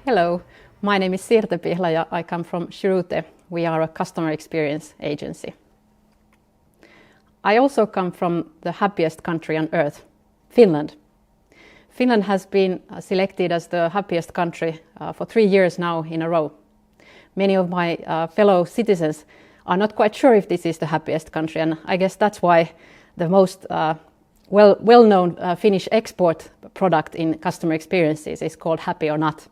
Hello, my name is Sirte Pihlaja. I come from Shirute. We are a customer experience agency. I also come from the happiest country on earth, Finland. Finland has been selected as the happiest country for 3 years now in a row. Many of my fellow citizens are not quite sure if this is the happiest country, and I guess that's why the most well-known Finnish export product in customer experiences is called Happy or Not.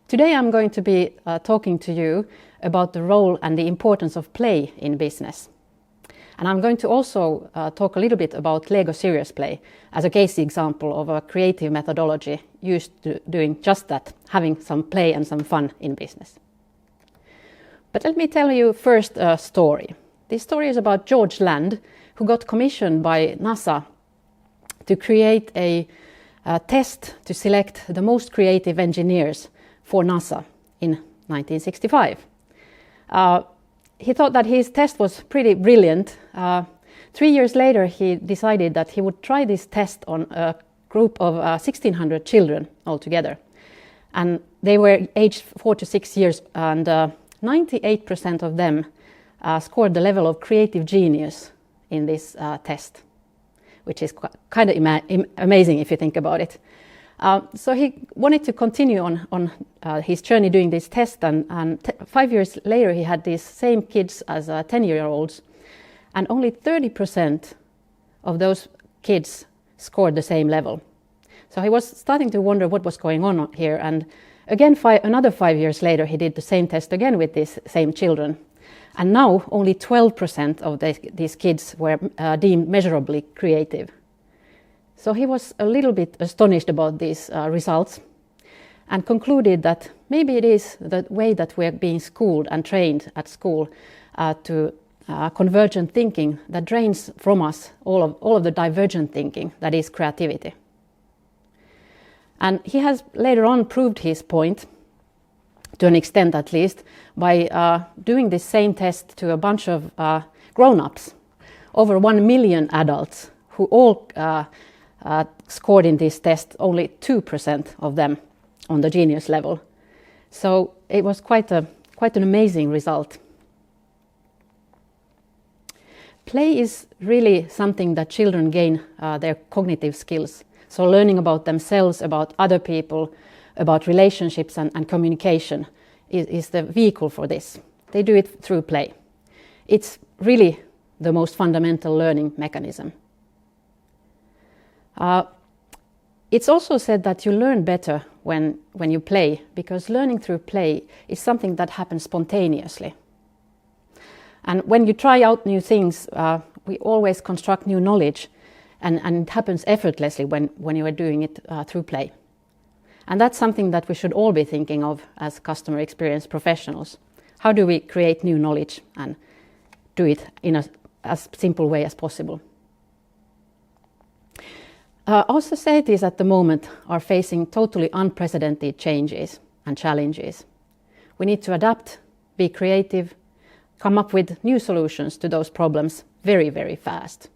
Today I'm going to be talking to you about the role and the importance of play in business. And I'm going to also talk a little bit about Lego Serious Play as a case example of a creative methodology used to doing just that, having some play and some fun in business. But let me tell you first a story. This story is about George Land, who got commissioned by NASA to create a test to select the most creative engineers for NASA in 1965. He thought that his test was pretty brilliant. 3 years later, he decided that he would try this test on a group of 1,600 children altogether. And they were aged 4 to 6 years, and 98% of them scored the level of creative genius in this test, which is kind of amazing if you think about it. So he wanted to continue on his journey doing this test, and 5 years later he had these same kids as 10-year-olds, and only 30% of those kids scored the same level. So he was starting to wonder what was going on here, and again another 5 years later he did the same test again with these same children, and now only 12% of these kids were deemed measurably creative. So he was a little bit astonished about these results and concluded that maybe it is the way that we're being schooled and trained at school to convergent thinking that drains from us all of the divergent thinking that is creativity. And he has later on proved his point, to an extent at least, by doing this same test to a bunch of grown-ups, over 1 million adults, who all scored in this test, only 2% of them on the genius level. So it was quite an amazing result. Play is really something that children gain their cognitive skills. So learning about themselves, about other people, about relationships and communication is the vehicle for this. They do it through play. It's really the most fundamental learning mechanism. It's also said that you learn better when you play, because learning through play is something that happens spontaneously. And when you try out new things, we always construct new knowledge, and it happens effortlessly when you are doing it through play. And that's something that we should all be thinking of as customer experience professionals. How do we create new knowledge and do it in as simple way as possible? Our societies at the moment are facing totally unprecedented changes and challenges. We need to adapt, be creative, come up with new solutions to those problems very, very fast.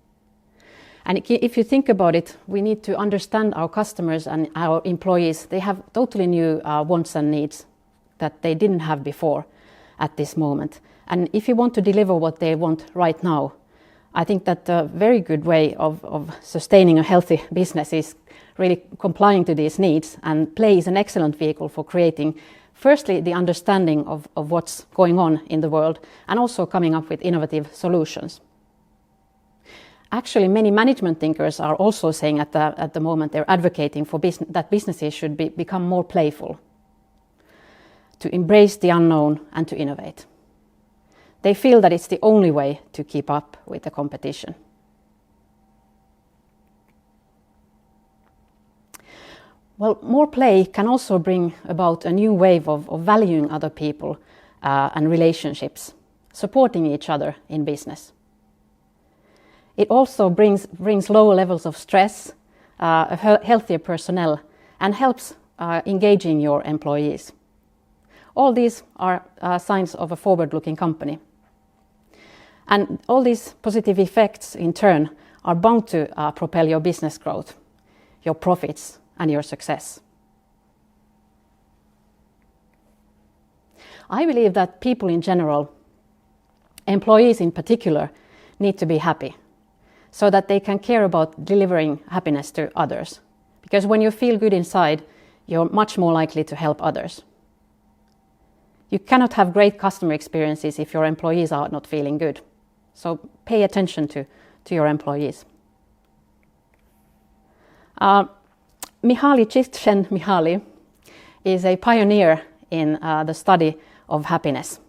And if you think about it, we need to understand our customers and our employees. They have totally new wants and needs that they didn't have before at this moment. And if you want to deliver what they want right now, I think that a very good way of sustaining a healthy business is really complying to these needs, and play is an excellent vehicle for creating, firstly, the understanding of what's going on in the world, and also coming up with innovative solutions. Actually, many management thinkers are also saying at the moment they're advocating for that businesses should become more playful, to embrace the unknown and to innovate. They feel that it's the only way to keep up with the competition. Well, more play can also bring about a new wave of valuing other people and relationships, supporting each other in business. It also brings lower levels of stress, a healthier personnel, and helps engaging your employees. All these are signs of a forward-looking company. And all these positive effects, in turn, are bound to propel your business growth, your profits, and your success. I believe that people in general, employees in particular, need to be happy so that they can care about delivering happiness to others. Because when you feel good inside, you're much more likely to help others. You cannot have great customer experiences if your employees are not feeling good. So pay attention to your employees. Mihaly Csikszentmihalyi is a pioneer in the study of happiness.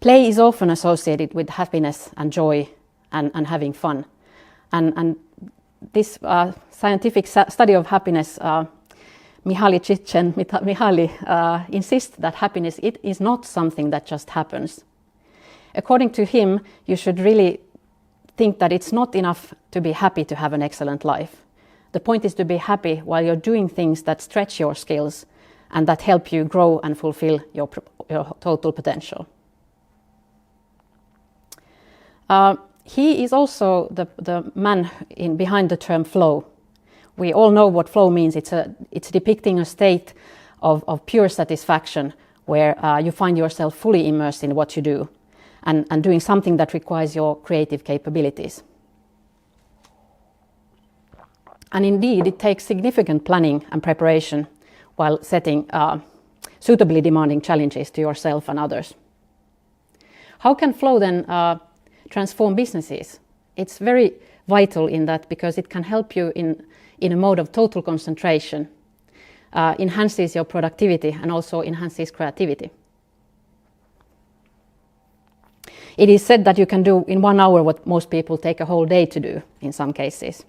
Play is often associated with happiness and joy and having fun. And this scientific study of happiness, Mihaly Csikszentmihalyi insists that happiness is not something that just happens. According to him, you should really think that it's not enough to be happy to have an excellent life. The point is to be happy while you're doing things that stretch your skills and that help you grow and fulfill your total potential. He is also the man behind the term flow. We all know what flow means. It's depicting a state of pure satisfaction where you find yourself fully immersed in what you do and doing something that requires your creative capabilities. And indeed, it takes significant planning and preparation while setting suitably demanding challenges to yourself and others. How can flow then transform businesses? It's very vital in that because it can help you in a mode of total concentration, enhances your productivity and also enhances creativity. It is said that you can do in 1 hour what most people take a whole day to do in some cases.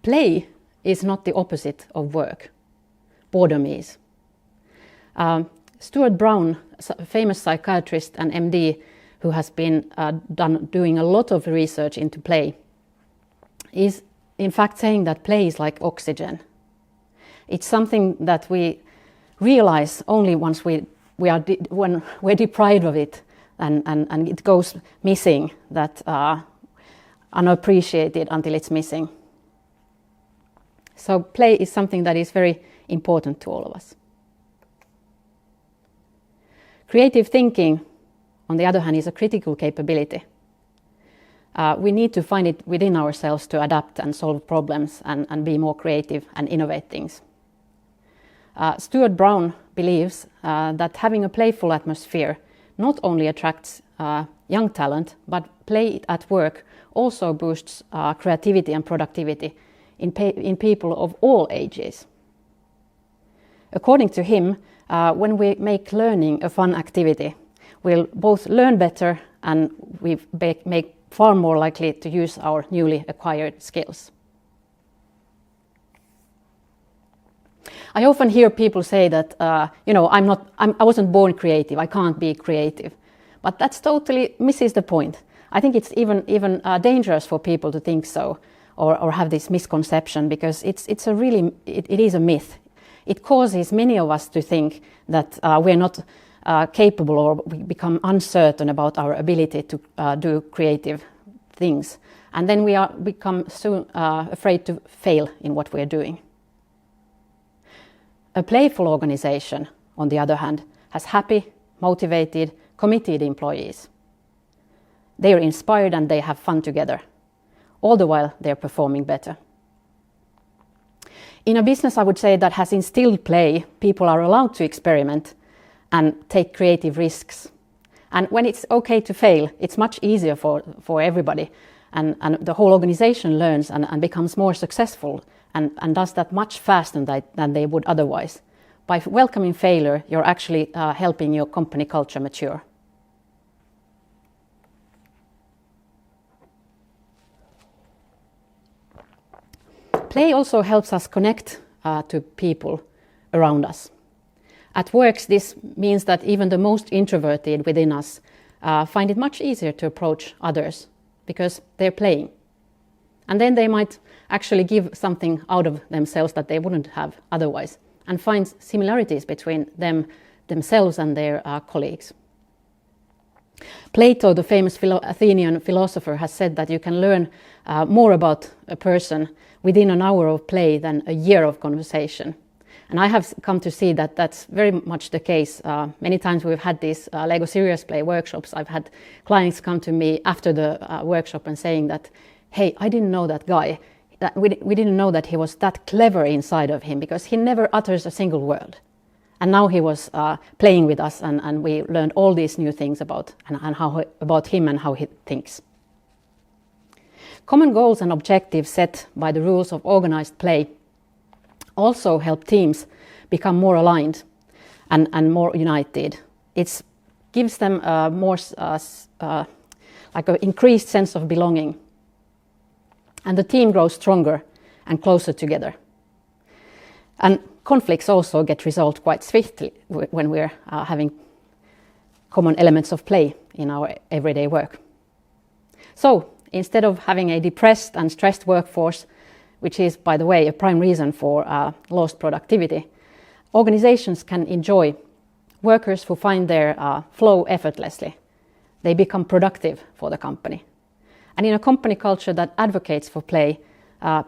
Play is not the opposite of work. Boredom is. Stuart Brown, a famous psychiatrist and MD who has been doing a lot of research into play, is in fact saying that play is like oxygen. It's something that we realize only once when we're deprived of it and it goes missing, that unappreciated until it's missing. So play is something that is very important to all of us. Creative thinking, on the other hand, is a critical capability. We need to find it within ourselves to adapt and solve problems and be more creative and innovate things. Stuart Brown believes that having a playful atmosphere not only attracts young talent, but play at work also boosts creativity and productivity in people of all ages. According to him, when we make learning a fun activity, we'll both learn better and we make far more likely to use our newly acquired skills. I often hear people say that, I wasn't born creative, I can't be creative. But that's totally misses the point. I think it's even dangerous for people to think so or have this misconception, because it is a myth. It causes many of us to think that we're not capable, or we become uncertain about our ability to do creative things. And then we become soon afraid to fail in what we're doing. A playful organization, on the other hand, has happy, motivated, committed employees. They are inspired and they have fun together. All the while they're performing better. In a business, I would say, that has instilled play, people are allowed to experiment and take creative risks. And when it's okay to fail, it's much easier for everybody. And the whole organization learns and becomes more successful and does that much faster than they would otherwise. By welcoming failure, you're actually helping your company culture mature. Play also helps us connect to people around us. At work, this means that even the most introverted within us find it much easier to approach others because they're playing. And then they might actually give something out of themselves that they wouldn't have otherwise, and find similarities between themselves and their colleagues. Plato, the famous Athenian philosopher, has said that you can learn more about a person within an hour of play than a year of conversation. And I have come to see that that's very much the case. Many times we've had these Lego Serious Play workshops. I've had clients come to me after the workshop and saying that, hey, I didn't know that guy. That we didn't know that he was that clever inside of him, because he never utters a single word. And now he was playing with us, and we learned all these new things about him and how he thinks. Common goals and objectives set by the rules of organized play also help teams become more aligned and more united. It gives them like an increased sense of belonging. And the team grows stronger and closer together. And conflicts also get resolved quite swiftly when we're having common elements of play in our everyday work. So instead of having a depressed and stressed workforce, which is, by the way, a prime reason for lost productivity, organizations can enjoy workers who find their flow effortlessly. They become productive for the company. And in a company culture that advocates for play,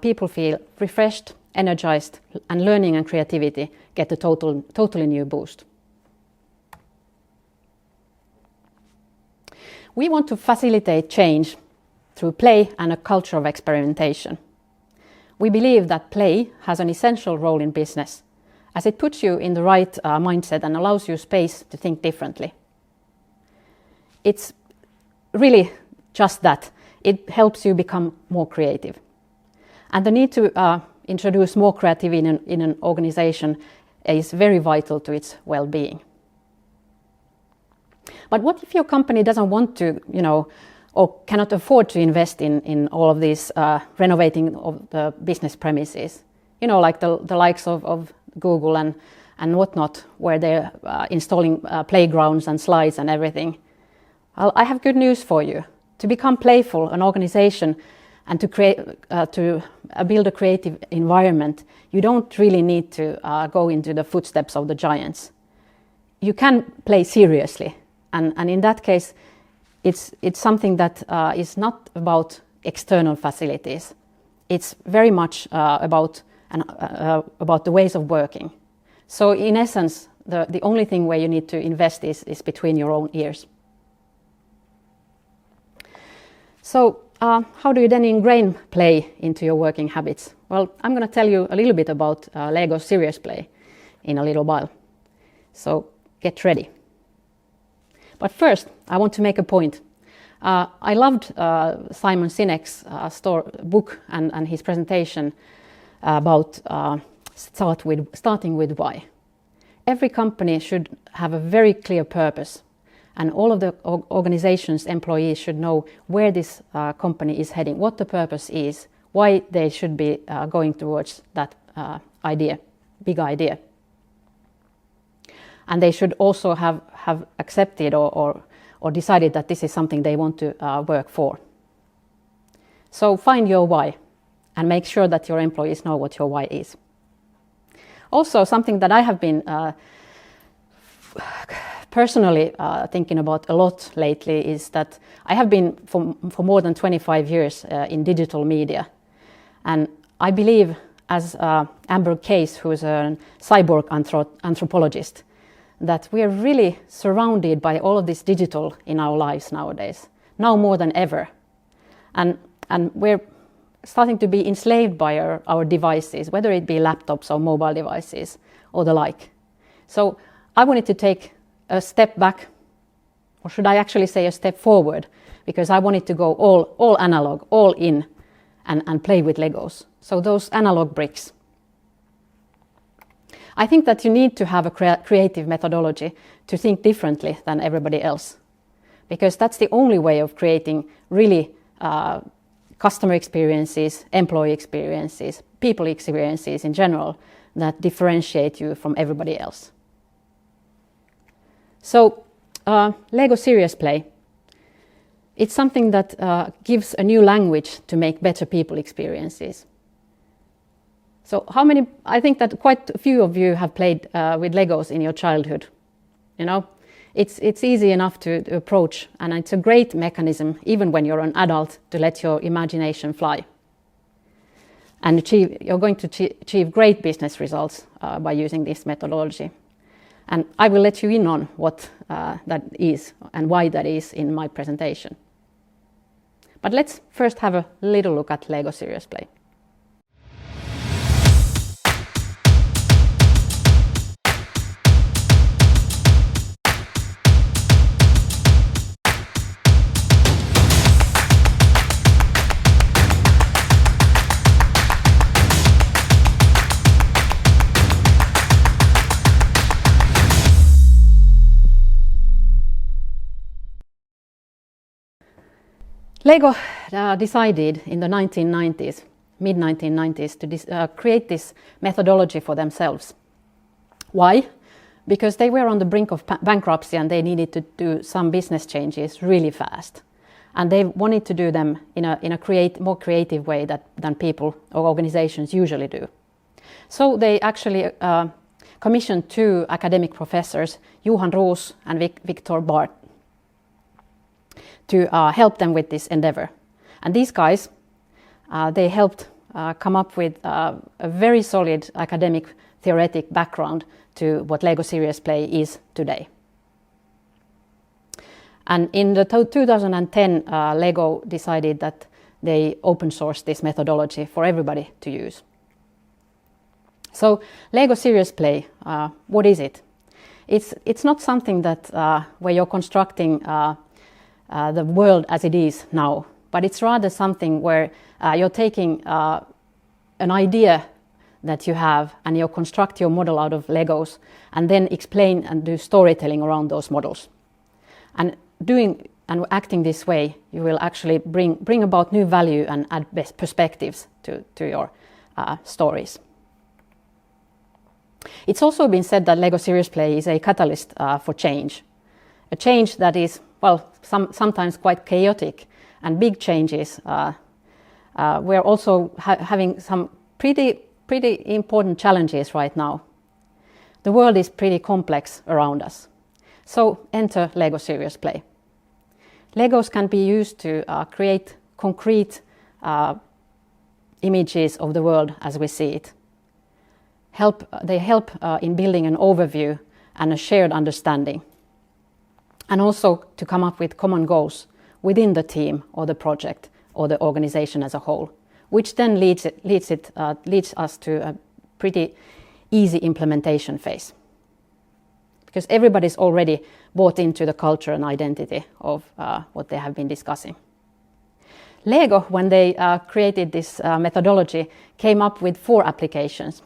people feel refreshed, energized, and learning and creativity get a totally new boost. We want to facilitate change through play and a culture of experimentation. We believe that play has an essential role in business, as it puts you in the right mindset and allows you space to think differently. It's really just that. It helps you become more creative. And the need to introduce more creativity in an organization is very vital to its well-being. But what if your company doesn't want to, or cannot afford to invest in all of these renovating of the business premises? Like the likes of Google and whatnot, where they're installing playgrounds and slides and everything. Well, I have good news for you. To become playful, an organization, and to build a creative environment, you don't really need to go into the footsteps of the giants. You can play seriously, and in that case, it's something that is not about external facilities. It's very much about the ways of working. So in essence, the only thing where you need to invest is between your own ears. So how do you then ingrain play into your working habits? Well, I'm going to tell you a little bit about Lego Serious Play in a little while. So get ready. But first, I want to make a point. I loved Simon Sinek's book and his presentation about starting with why. Every company should have a very clear purpose, and all of the organization's employees should know where this company is heading, what the purpose is, why they should be going towards that big idea. And they should also have accepted or decided that this is something they want to work for. So find your why and make sure that your employees know what your why is. Also, something that I have been personally thinking about a lot lately is that I have been for more than 25 years in digital media. And I believe, as Amber Case, who is a cyborg anthropologist, that we are really surrounded by all of this digital in our lives nowadays, now more than ever. And we're starting to be enslaved by our devices, whether it be laptops or mobile devices or the like. So I wanted to take a step back, or should I actually say a step forward, because I wanted to go all analog, all in, and play with Legos. So those analog bricks. I think that you need to have a creative methodology to think differently than everybody else, because that's the only way of creating really customer experiences, employee experiences, people experiences in general that differentiate you from everybody else. So Lego Serious Play, it's something that gives a new language to make better people experiences. So I think that quite a few of you have played with Legos in your childhood. It's easy enough to approach, and it's a great mechanism, even when you're an adult, to let your imagination fly. and you're going to achieve great business results by using this methodology. And I will let you in on what that is and why that is in my presentation. But let's first have a little look at LEGO Serious Play. LEGO decided in the 1990s, mid-1990s, to create this methodology for themselves. Why? Because they were on the brink of bankruptcy and they needed to do some business changes really fast. And they wanted to do them in a more creative way than people or organizations usually do. So they actually commissioned two academic professors, Johan Roos and Victor Bart, to help them with this endeavor. And these guys, they helped come up with a very solid academic theoretic background to what LEGO Serious Play is today. And in the 2010, LEGO decided that they open sourced this methodology for everybody to use. So LEGO Serious Play, what is it? It's not something that where you're constructing the world as it is now, but it's rather something where you're taking an idea that you have and you construct your model out of Legos and then explain and do storytelling around those models. And doing and acting this way, you will actually bring about new value and add best perspectives to your stories. It's also been said that LEGO Serious Play is a catalyst for change. A change that is, well, sometimes quite chaotic, and big changes. We're also having some pretty important challenges right now. The world is pretty complex around us. So enter LEGO Serious Play. Legos can be used to create concrete images of the world as we see it. They help in building an overview and a shared understanding, and also to come up with common goals within the team or the project or the organization as a whole, which then leads us to a pretty easy implementation phase. Because everybody's already bought into the culture and identity of what they have been discussing. LEGO, when they created this methodology, came up with 4 applications.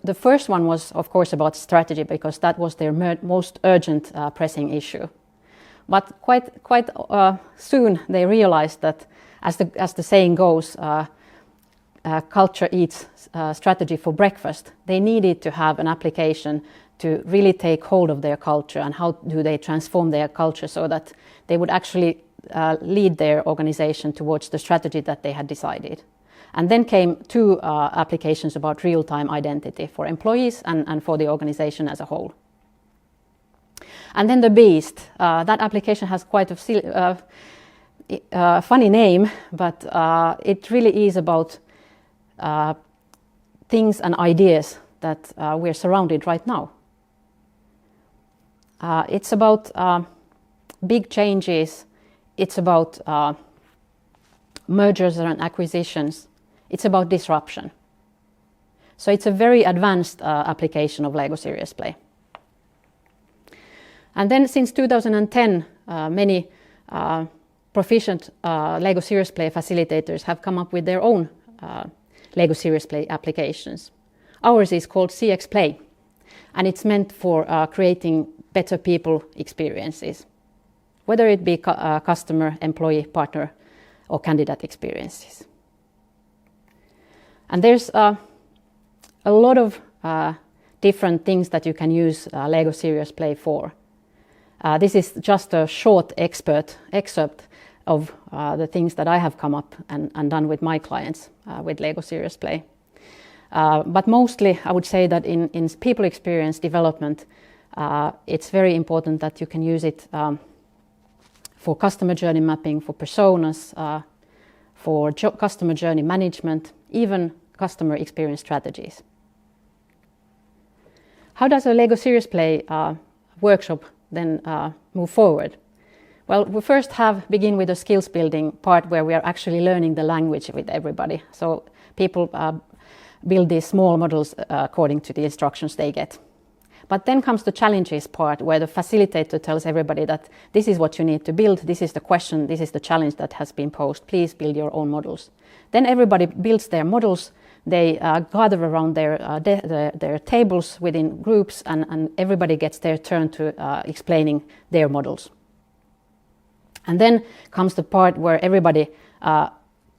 The first one was, of course, about strategy, because that was their most urgent pressing issue. But quite soon they realized that, as the saying goes, culture eats strategy for breakfast. They needed to have an application to really take hold of their culture and how do they transform their culture so that they would actually lead their organization towards the strategy that they had decided. And then came 2 applications about real-time identity for employees and for the organization as a whole. And then the Beast. That application has quite a funny name, but it really is about things and ideas that we're surrounded right now. It's about big changes. It's about mergers and acquisitions. It's about disruption. So it's a very advanced application of LEGO Serious Play. And then since 2010, many proficient LEGO Serious Play facilitators have come up with their own LEGO Serious Play applications. Ours is called CXPA, and it's meant for creating better people experiences, whether it be customer, employee, partner, or candidate experiences. And there's a lot of different things that you can use LEGO Serious Play for. This is just a short excerpt of the things that I have come up and done with my clients with LEGO Serious Play. But mostly I would say that in people experience development, it's very important that you can use it for customer journey mapping, for personas, for customer journey management, even customer experience strategies. How does a LEGO Serious Play workshop then move forward? Well, we first begin with a skills building part where we are actually learning the language with everybody. So people build these small models according to the instructions they get. But then comes the challenges part where the facilitator tells everybody that this is what you need to build, this is the question, this is the challenge that has been posed, please build your own models. Then everybody builds their models, they gather around their tables within groups, and everybody gets their turn to explaining their models. And then comes the part where everybody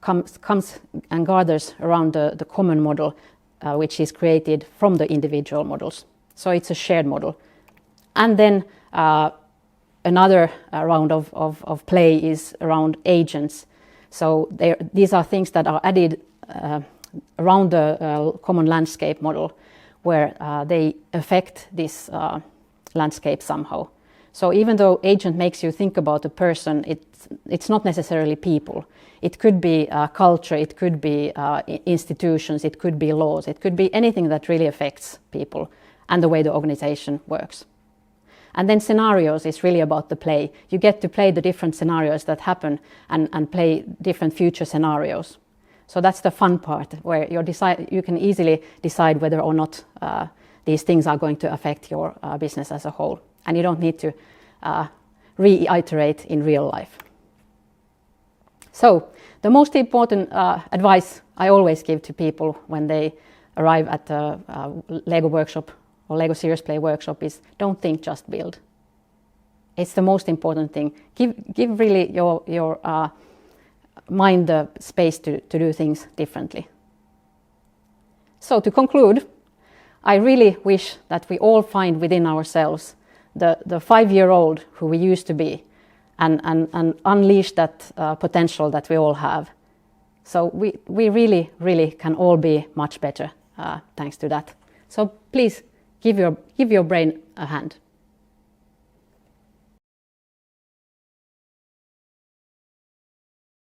comes and gathers around the common model, which is created from the individual models. So it's a shared model. And then another round of play is around agents. So these are things that are added around the common landscape model, where they affect this landscape somehow. So even though agent makes you think about a person, it's not necessarily people. It could be culture, it could be institutions, it could be laws, it could be anything that really affects people and the way the organization works. And then scenarios is really about the play. You get to play the different scenarios that happen and play different future scenarios. So that's the fun part, where you can easily decide whether or not these things are going to affect your business as a whole. And you don't need to reiterate in real life. So the most important advice I always give to people when they arrive at a LEGO workshop or LEGO Serious Play workshop is don't think, just build. It's the most important thing. Give really your mind the space to do things differently. So to conclude, I really wish that we all find within ourselves the 5-year-old who we used to be and unleash that potential that we all have. So we really, really can all be much better thanks to that. So please give your brain a hand.